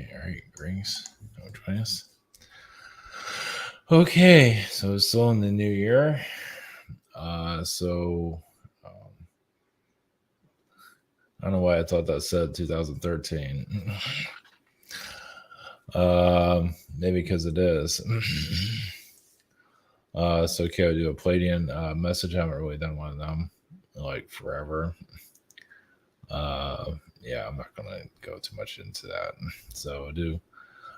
Okay, all right, Greens. Don't join us. Okay, so it's still in the new year. I don't know why I thought that said 2013. Maybe because it is. So okay, I'll do a Pleiadian message. I haven't really done one of them like forever. Yeah, I'm not gonna go too much into that. So I'll do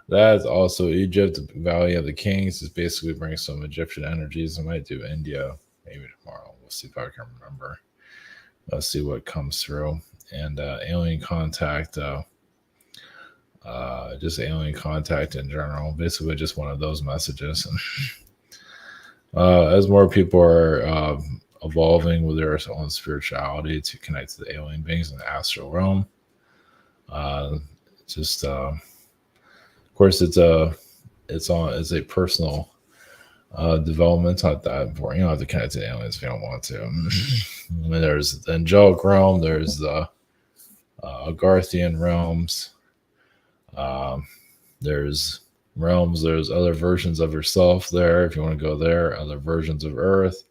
that's also Egypt, the Valley of the Kings is basically bringing some Egyptian energies. I might do India maybe tomorrow. We'll see if I can remember. Let's see what comes through. And alien contact, just alien contact in general. Basically, just one of those messages. As more people are evolving with their own spirituality to connect to the alien beings in the astral realm, of course, it's a personal development. Not that important. You don't have to connect to aliens if you don't want to. There's the angelic realm. There's the Garthian realms. There's realms. There's other versions of yourself there. If you want to go there, other versions of Earth.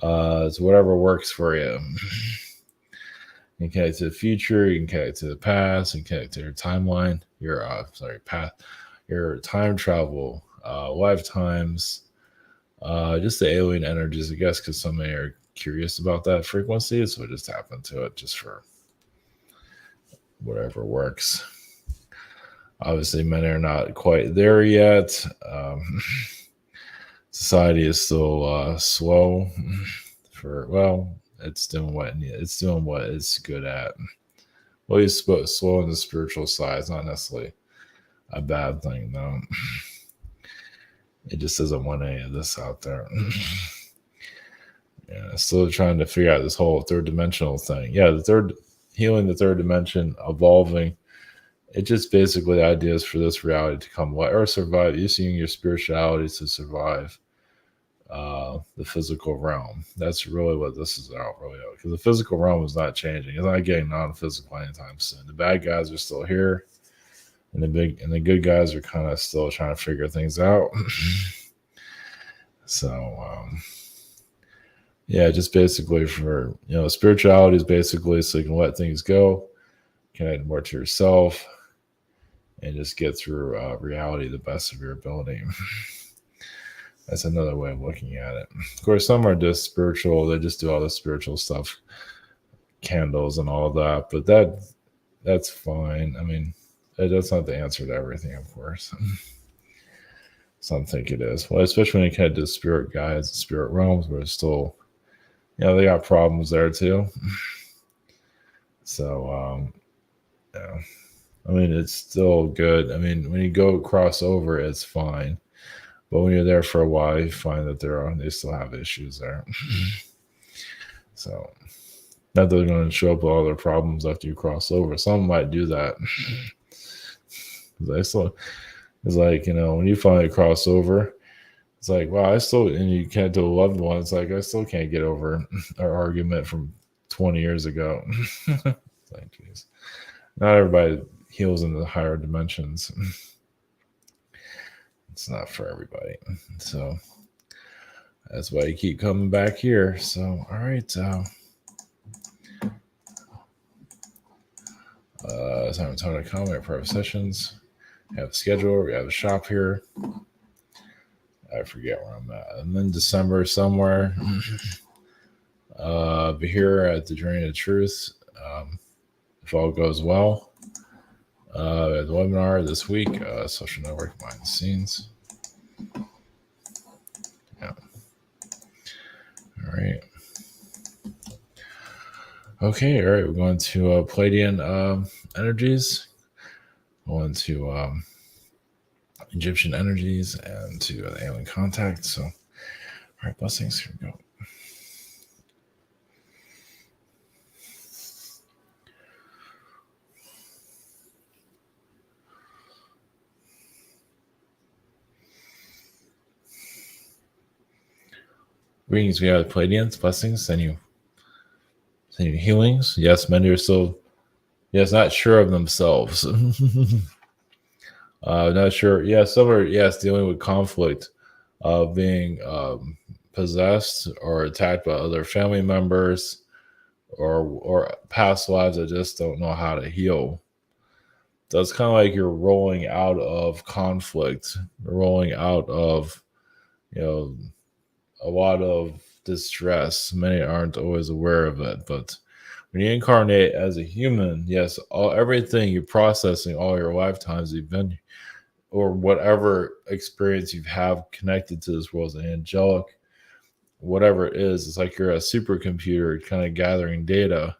It's whatever works for you. You can connect to the future. You can connect to the past. You can connect to your timeline. Your path. Your time travel. Lifetimes. Just the alien energies, I guess, because some are curious about that frequency, so I just tap into it just for whatever works. Obviously, many are not quite there yet. Society is still slow. It's doing what it's good at. Well, it's slow on the spiritual side. It's not necessarily a bad thing, though. It just doesn't want any of this out there. Yeah, still trying to figure out this whole third dimensional thing. Yeah, healing the third dimension, evolving. It just basically the idea is for this reality to come or survive, using your spirituality to survive the physical realm. That's really what this is about, really. Because the physical realm is not changing. It's not getting non-physical anytime soon. The bad guys are still here. And the good guys are kind of still trying to figure things out. So, yeah, just basically for, spirituality is basically so you can let things go, connect more to yourself, and just get through reality the best of your ability. That's another way of looking at it. Of course, some are just spiritual. They just do all the spiritual stuff, candles and all that. But that's fine. I mean, that's not the answer to everything, of course. Some think it is. Well, especially when you head to spirit guides and spirit realms, where it's still, they got problems there too. So, yeah. I mean, it's still good. I mean, when you go cross over, it's fine. But when you're there for a while, you find that they still have issues there. So, not that they're going to show up with all their problems after you cross over. Some might do that. It's like, when you finally cross over, it's like, wow, and you can't do a loved one. It's like, I still can't get over our argument from 20 years ago. It's like, geez. Not everybody heals in the higher dimensions. It's not for everybody. So that's why you keep coming back here. So, all right. It's time to comment, private sessions. We have a schedule. We have a shop here. I forget where I'm at. And then December somewhere. Be here at the Journey of Truth. If all goes well. The webinar this week. Social network behind the scenes. Yeah. All right. Okay. All right. We're going to Pleiadian energies. Going to Egyptian energies and to the alien contact. So, all right, blessings. Here we go. Greetings, we have the Pleiadians. Blessings. Send you healings. Yes, many are still, not sure of themselves. Not sure. Yeah, some are, yes, dealing with conflict of being possessed or attacked by other family members, or past lives that just don't know how to heal. So it's kind of like you're rolling out of conflict, rolling out of, you know, a lot of distress. Many aren't always aware of it, but when you incarnate as a human, yes, all everything you're processing all your lifetimes you've been, or whatever experience you have connected to this world as an angelic, whatever it is, it's like you're a supercomputer kind of gathering data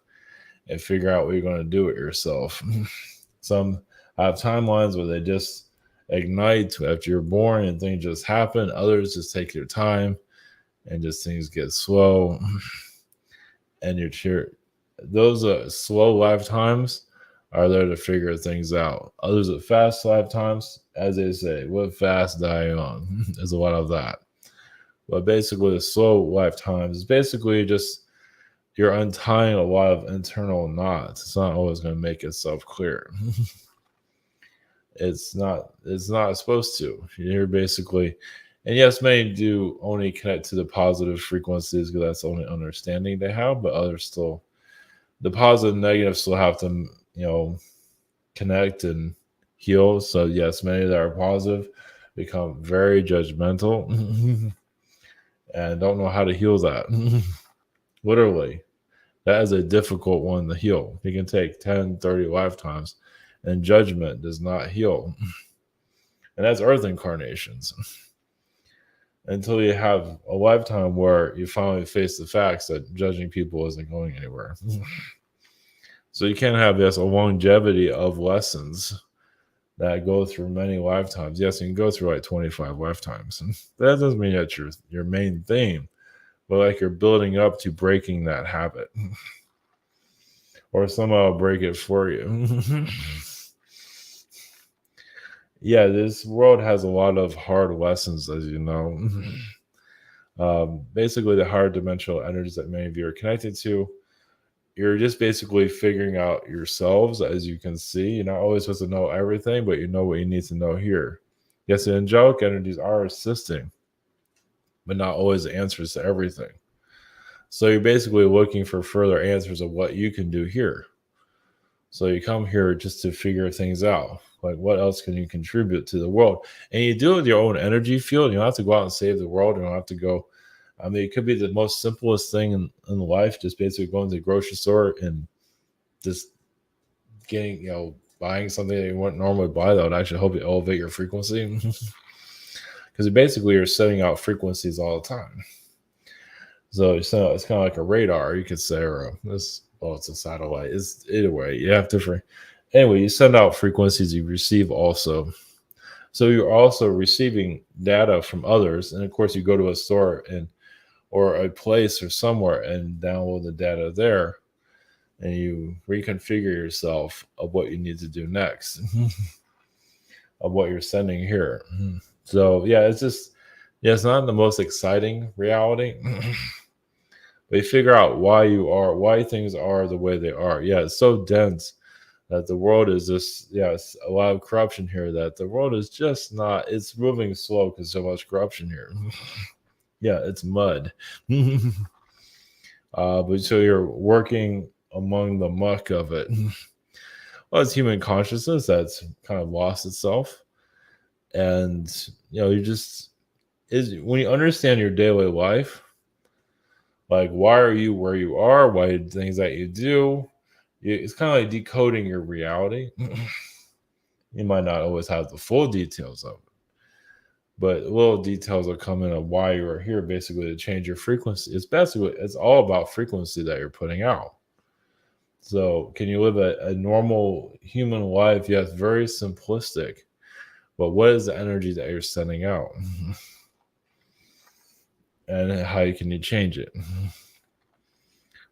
and figure out what you're going to do with yourself. Some have timelines where they just ignite after you're born and things just happen. Others just take their time and just things get slow. And you're cheer. Those slow lifetimes are there to figure things out. Others with fast lifetimes, as they say, live fast, die young. There's a lot of that. But basically, the slow lifetimes is basically just you're untying a lot of internal knots. It's not always going to make itself clear. It's not supposed to. You're basically, and yes, many do only connect to the positive frequencies because that's the only understanding they have, but others still, the positive and negative still have to, connect and heal. So yes, many that are positive become very judgmental and don't know how to heal that. Literally, that is a difficult one to heal. It can take 10, 30 lifetimes, and judgment does not heal. And that's earth incarnations. Until you have a lifetime where you finally face the facts that judging people isn't going anywhere. So you can have, yes, a longevity of lessons that go through many lifetimes. Yes, you can go through like 25 lifetimes. That doesn't mean that's your main theme, but like you're building up to breaking that habit. Or somehow break it for you. Yeah, this world has a lot of hard lessons, as you know. Basically, the higher dimensional energies that many of you are connected to, you're just basically figuring out yourselves, as you can see. You're not always supposed to know everything, but you know what you need to know here. Yes, the angelic energies are assisting, but not always the answers to everything. So you're basically looking for further answers of what you can do here. So you come here just to figure things out. Like, what else can you contribute to the world? And you do it with your own energy field. You don't have to go out and save the world. You don't have to go. I mean, it could be the most simplest thing in life, just basically going to the grocery store and just getting, buying something that you wouldn't normally buy that would actually help you elevate your frequency. Because basically you're sending out frequencies all the time. So it's kind of like a radar, you could say, or it's a satellite. It's either way. You have different. Anyway, you send out frequencies, you receive also. So you're also receiving data from others, and of course, you go to a store or a place or somewhere and download the data there, and you reconfigure yourself of what you need to do next, of what you're sending here. So yeah, it's not the most exciting reality. But you figure out why things are the way they are. Yeah, it's so dense that the world is just, it's a lot of corruption here, that the world is just not, it's moving slow because so much corruption here. Yeah, it's mud. But so you're working among the muck of it. Well, it's human consciousness that's kind of lost itself. And, when you understand your daily life, like, why are you where you are? Why things that you do? It's kind of like decoding your reality. You might not always have the full details of it, but little details will come in of why you are here, basically to change your frequency. It's all about frequency that you're putting out. So can you live a normal human life? Yes, very simplistic. But what is the energy that you're sending out? And how can you change it?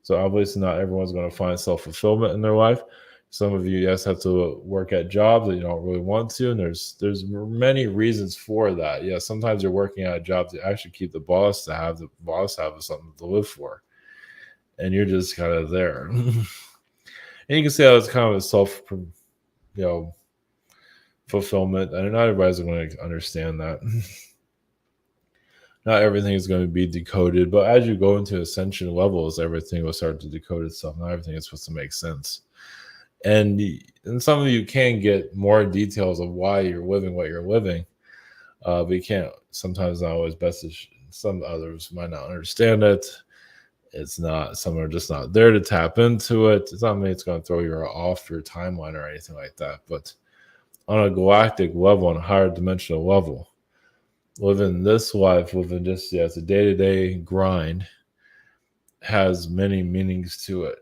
So obviously not everyone's going to find self-fulfillment in their life. Some of you, yes, have to work at jobs that you don't really want to. And there's many reasons for that. Yeah, sometimes you're working at a job to actually keep the boss have something to live for. And you're just kind of there. And you can see how it's kind of a fulfillment. And not everybody's going to understand that. Not everything is going to be decoded, but as you go into ascension levels, everything will start to decode itself. Not everything is supposed to make sense. And some of you can get more details of why you're living what you're living, but you can't. Sometimes not always best. Some others might not understand it. It's not. Some are just not there to tap into it. It's not mean it's going to throw you off your timeline or anything like that. But on a galactic level, on a higher dimensional level, living this life, living just it's a day-to-day grind, has many meanings to it.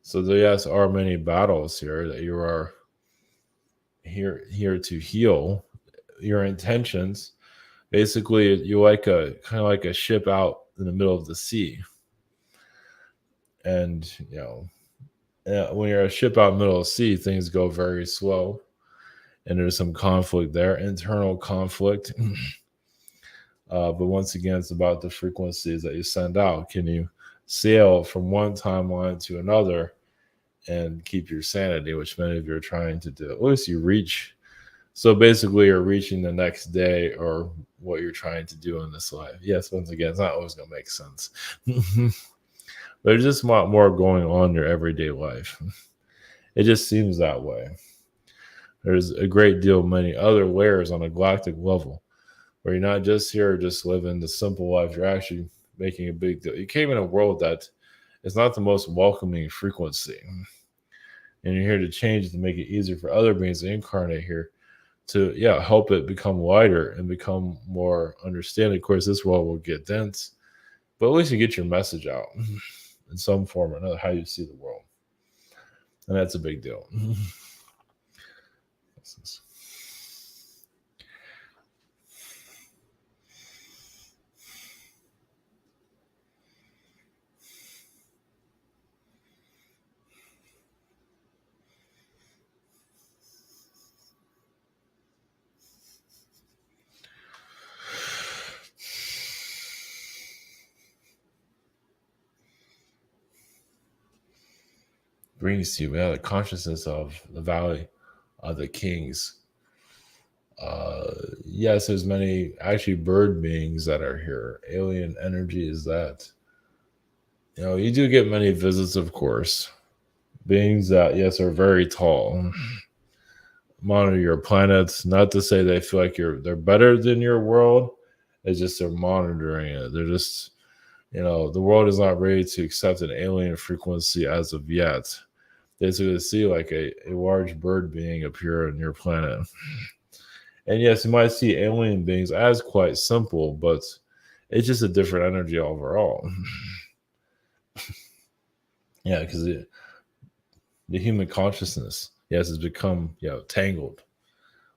So there are many battles here that you are here to heal. Your intentions, basically, you're like kind of like a ship out in the middle of the sea, and when you're a ship out in the middle of the sea, things go very slow, and there's some conflict there, internal conflict. But once again, it's about the frequencies that you send out. Can you sail from one timeline to another and keep your sanity, which many of you are trying to do? At least you reach. So basically, you're reaching the next day or what you're trying to do in this life. Yes, once again, it's not always going to make sense. But there's just a lot more going on in your everyday life. It just seems that way. There's a great deal of many other layers on a galactic level where you're not just here just living the simple life. You're actually making a big deal. You came in a world that is not the most welcoming frequency. And you're here to change it to make it easier for other beings to incarnate here to help it become lighter and become more understanding. Of course, this world will get dense, but at least you get your message out in some form or another, how you see the world. And that's a big deal. Brings to you the consciousness of the Valley of the Kings. Yes, there's many actually bird beings that are here. Alien energy is that. You do get many visits, of course. Beings that, yes, are very tall. Monitor your planets. Not to say they feel like they're better than your world. It's just they're monitoring it. They're just, the world is not ready to accept an alien frequency as of yet. They sort of see like a large bird being appear on your planet. And yes, you might see alien beings as quite simple, but it's just a different energy overall. Because the human consciousness, yes, has become tangled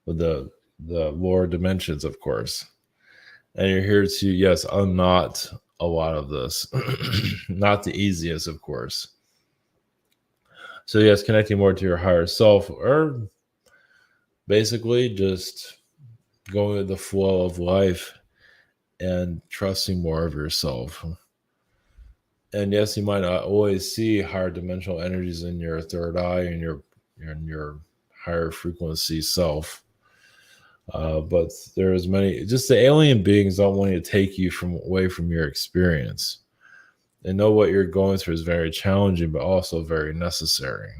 with the lower dimensions, of course. And you're here to, unknot a lot of this. Not the easiest, of course. So yes, connecting more to your higher self, or basically just going with the flow of life and trusting more of yourself. And yes, you might not always see higher dimensional energies in your third eye and your higher frequency self. But there's many, just the alien beings don't want to take you away from your experience. They know what you're going through is very challenging, but also very necessary.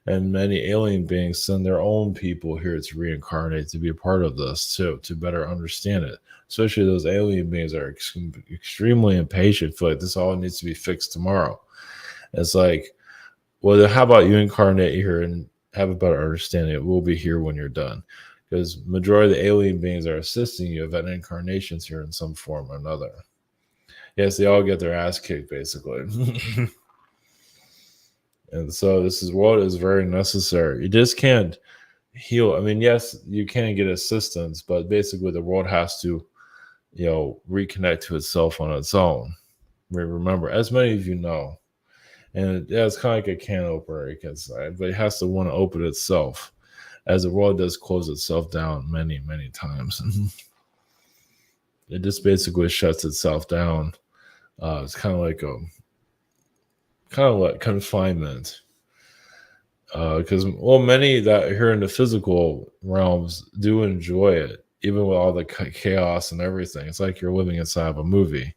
And many alien beings send their own people here to reincarnate, to be a part of this, to better understand it. Especially those alien beings are extremely impatient, feel like this all needs to be fixed tomorrow. It's like, well, how about you incarnate here and have a better understanding? We'll be here when you're done. Because majority of the alien beings are assisting you at incarnations here in some form or another. Yes, they all get their ass kicked, basically. And so this world is very necessary. You just can't heal. I mean, yes, you can get assistance, but basically the world has to, reconnect to itself on its own. Remember, as many of you know, and it's kind of like a can opener, you can say, but it has to want to open itself, as the world does close itself down many, many times. It just basically shuts itself down. It's kind of like confinement. Because many that are here in the physical realms do enjoy it, even with all the chaos and everything. It's like you're living inside of a movie,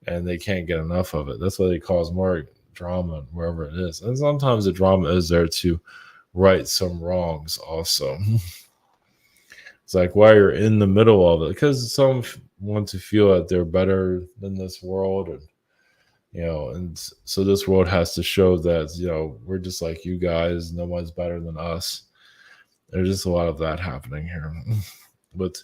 and they can't get enough of it. That's why they cause more drama wherever it is. And sometimes the drama is there to right some wrongs also. It's like while you're in the middle of it, because some want to feel that they're better than this world, and so this world has to show that, we're just like you guys, no one's better than us. There's just a lot of that happening here. But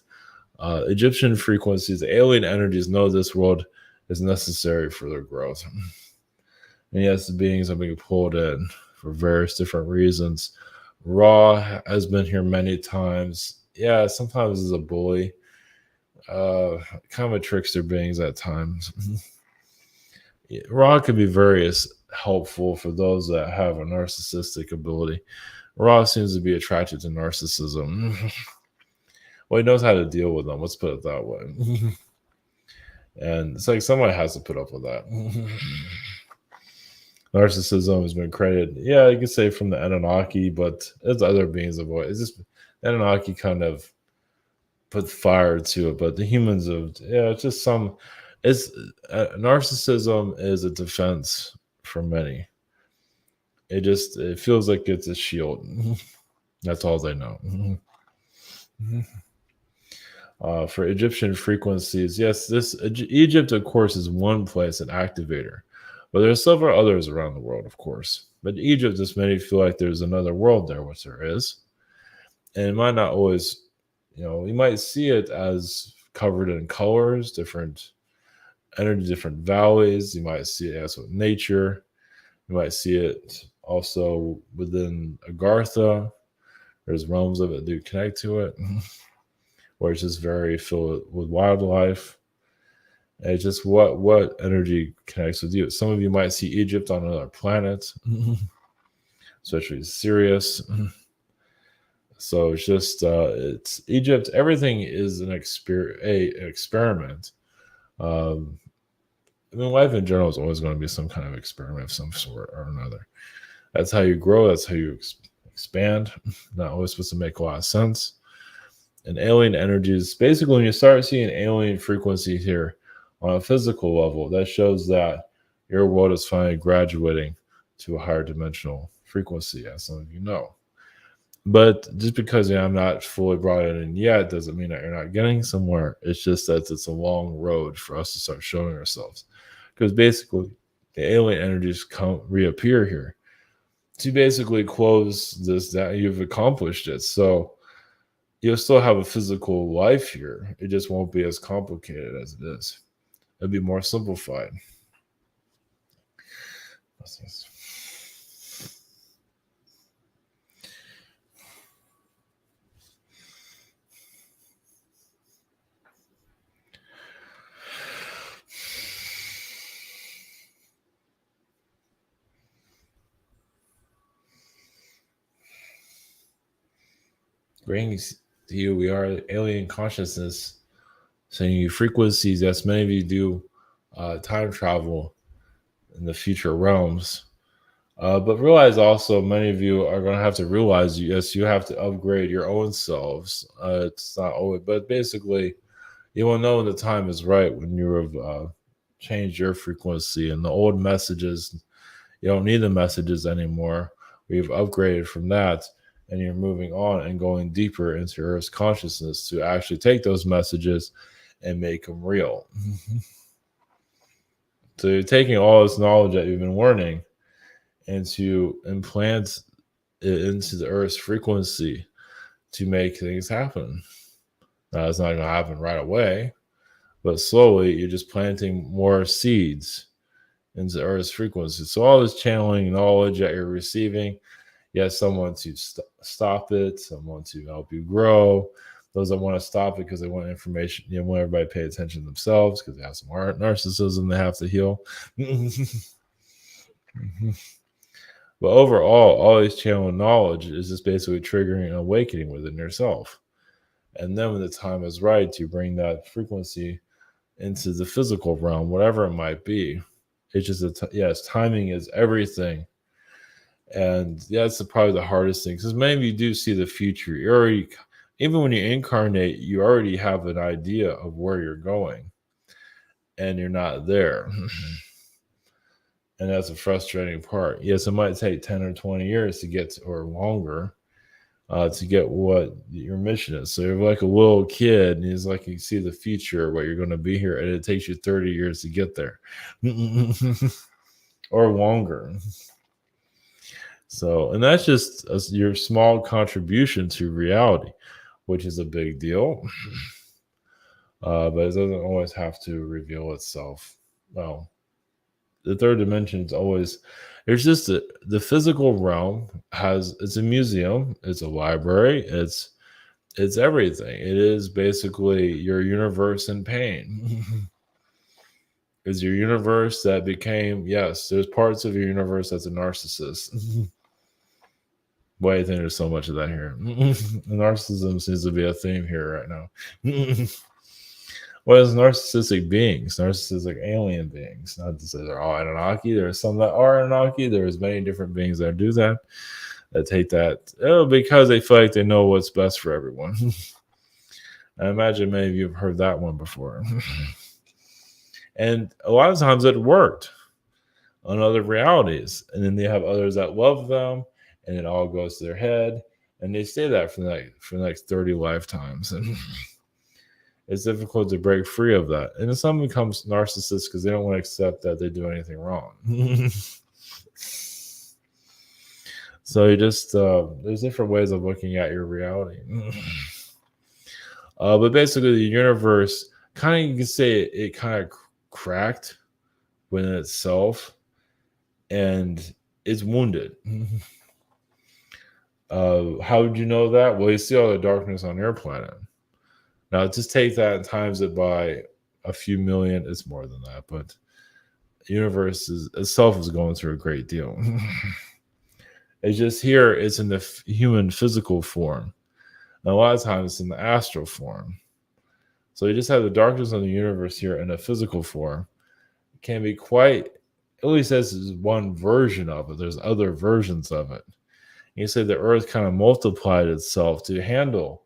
Egyptian frequencies, the alien energies know this world is necessary for their growth. And yes, the beings are being pulled in for various different reasons. Ra has been here many times. Yeah, sometimes is a bully. Kind of a trickster beings at times. Ra can be very helpful for those that have a narcissistic ability. Ra seems to be attracted to narcissism. Well, he knows how to deal with them. Let's put it that way. And it's like somebody has to put up with that. Narcissism has been created, yeah, you could say from the Anunnaki, but it's other beings of voice. It's just Anunnaki kind of put fire to it, but the humans have, it's just some. It's narcissism is a defense for many. It feels like it's a shield. That's all they know. For Egyptian frequencies, yes, Egypt, of course, is one place, an activator. But there are several others around the world, of course. But Egypt, just many feel like there's another world there, which there is. And it might not always, you might see it as covered in colors, different energy, different valleys. You might see it as with nature. You might see it also within Agartha. There's realms of it that connect to it, where it's just very filled with wildlife. And it's just what energy connects with you. Some of you might see Egypt on another planet, especially Sirius. So it's just it's Egypt. Everything is an experiment. Life in general is always going to be some kind of experiment of some sort or another. That's how you grow. That's how you expand. Not always supposed to make a lot of sense. And alien energies, basically, when you start seeing alien frequencies here on a physical level, that shows that your world is finally graduating to a higher dimensional frequency, as some of you know. But just because I'm not fully brought in yet doesn't mean that you're not getting somewhere. It's just that it's a long road for us to start showing ourselves. Because basically, the alien energies reappear here to basically close this, that you've accomplished it. So you'll still have a physical life here. It just won't be as complicated as it is. It'll be more simplified. Brings to you, we are alien consciousness, sending you frequencies. Yes, many of you do time travel in the future realms. But realize also, many of you are going to have to realize, yes, you have to upgrade your own selves. It's not always, but basically, you will know when the time is right when you have changed your frequency and the old messages. You don't need the messages anymore. We've upgraded from that, and you're moving on and going deeper into Earth's consciousness to actually take those messages and make them real. So you're taking all this knowledge that you've been learning and to implant it into the Earth's frequency to make things happen. Now, it's not going to happen right away, but slowly you're just planting more seeds into the Earth's frequency. So all this channeling knowledge that you're receiving, yes, someone to stop it, someone to help you grow. Those that want to stop it because they want information, want everybody to pay attention to themselves because they have some narcissism they have to heal. But overall, all these channeling knowledge is just basically triggering an awakening within yourself. And then when the time is right to bring that frequency into the physical realm, whatever it might be, it's just, yes, timing is everything. And that's probably the hardest thing, because maybe you do see the future. You already, even when you incarnate, you already have an idea of where you're going, and you're not there. And that's a frustrating part. Yes, it might take 10 or 20 years to get to, or longer, to get what your mission is. So you're like a little kid, and it's like you see the future, what you're going to be here, and it takes you 30 years to get there, or longer. So, and that's just your small contribution to reality, which is a big deal. But it doesn't always have to reveal itself. Well, the third dimension is always, there's just the physical realm it's a museum, it's a library, it's everything. It is basically your universe in pain. Is your universe that became, yes, there's parts of your universe that's a narcissist. Why do you think there's so much of that here? Narcissism seems to be a theme here right now. What is narcissistic beings? Narcissistic alien beings. Not to say they're all Anunnaki. There are some that are Anunnaki. There's many different beings that do that take that because they feel like they know what's best for everyone. I imagine many of you have heard that one before. And a lot of times it worked on other realities. And then they have others that love them, and it all goes to their head, and they stay that for the next 30 lifetimes. And it's difficult to break free of that. And then some becomes narcissists because they don't want to accept that they do anything wrong. So you just, there's different ways of looking at your reality. But basically the universe, kind of, you can say it kind of cracked within itself, and it's wounded. How would you know that? Well, you see all the darkness on your planet. Now, just take that and times it by a few million. It's more than that, but the universe itself is going through a great deal. It's just here, it's in the human physical form. And a lot of times it's in the astral form. So you just have the darkness of the universe here in a physical form. It can be quite, at least this is one version of it. There's other versions of it. You say the earth kind of multiplied itself to handle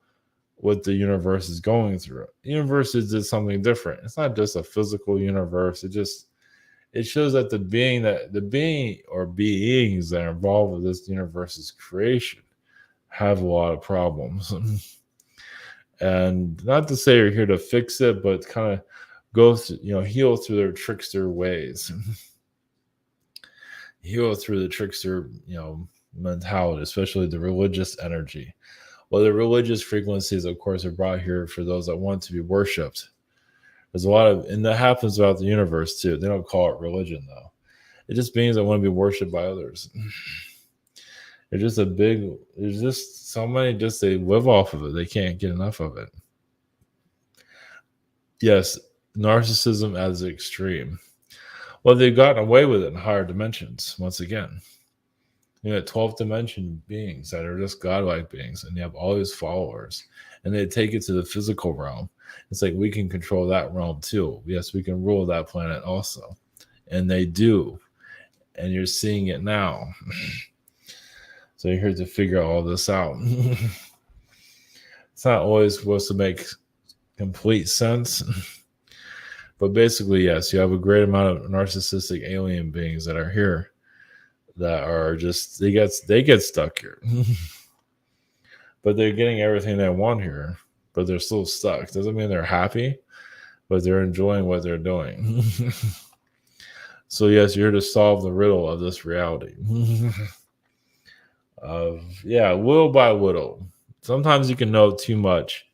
what the universe is going through. The universe is just something different. It's not just a physical universe. It shows that the being or beings that are involved with this universe's creation have a lot of problems. And not to say you're here to fix it, but kind of go through, heal through their trickster ways. Heal through the trickster, mentality, especially the religious energy. Well, the religious frequencies, of course, are brought here for those that want to be worshipped. There's a lot of, and that happens throughout the universe too. They don't call it religion though. It just means that want to be worshipped by others. There's just so many, they live off of it. They can't get enough of it. Yes, narcissism as extreme. Well, they've gotten away with it in higher dimensions, once again. 12th dimension beings that are just godlike beings, and you have all these followers, and they take it to the physical realm. It's like we can control that realm too. Yes, we can rule that planet also. And they do. And you're seeing it now. So you're here to figure all this out. It's not always supposed to make complete sense. But basically, yes, you have a great amount of narcissistic alien beings that are here that are just, they get stuck here. But they're getting everything they want here, but they're still stuck. Doesn't mean they're happy, but they're enjoying what they're doing. So yes, you're here to solve the riddle of this reality. Little by little. Sometimes you can know too much.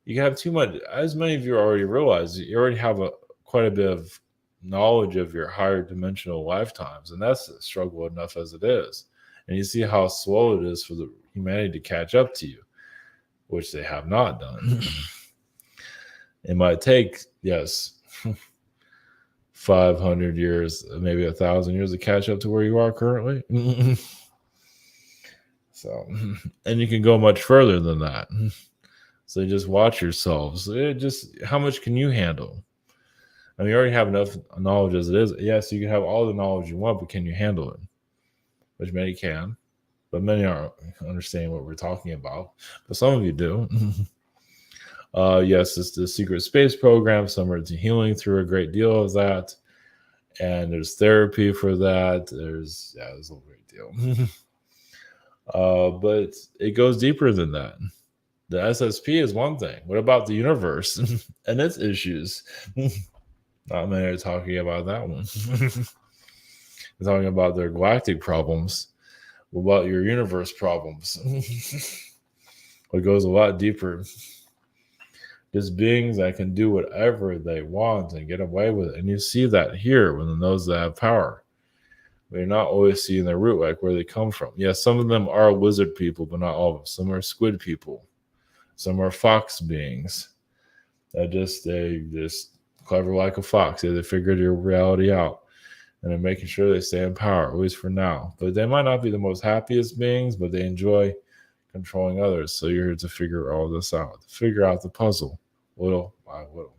You can have too much. As many of you already realize, you already have quite a bit of knowledge of your higher dimensional lifetimes, and that's a struggle enough as it is. And you see how slow it is for the humanity to catch up to you, which they have not done. It might take, 500 years, maybe 1,000 years to catch up to where you are currently. So, and you can go much further than that. So just watch yourselves. How much can you handle? You already have enough knowledge as it is. Yes, you can have all the knowledge you want, but can you handle it? which many can, but many aren't understanding what we're talking about. But some of you do. Yes, it's the secret space program. Some are into healing through a great deal of that. And there's therapy for that. There's a great deal. But it goes deeper than that. The SSP is one thing. What about the universe and its issues? Not many are talking about that one. They're talking about their galactic problems. What about your universe problems? It goes a lot deeper. There's beings that can do whatever they want and get away with it. And you see that here when those that have power. We're not always seeing their root, like where they come from. Yes, some of them are lizard people, but not all of them. Some are squid people. Some are fox beings. They just clever like a fox. They figured your reality out. And they're making sure they stay in power, at least for now. But they might not be the most happiest beings, but they enjoy controlling others. So you're here to figure all this out, to figure out the puzzle little by little.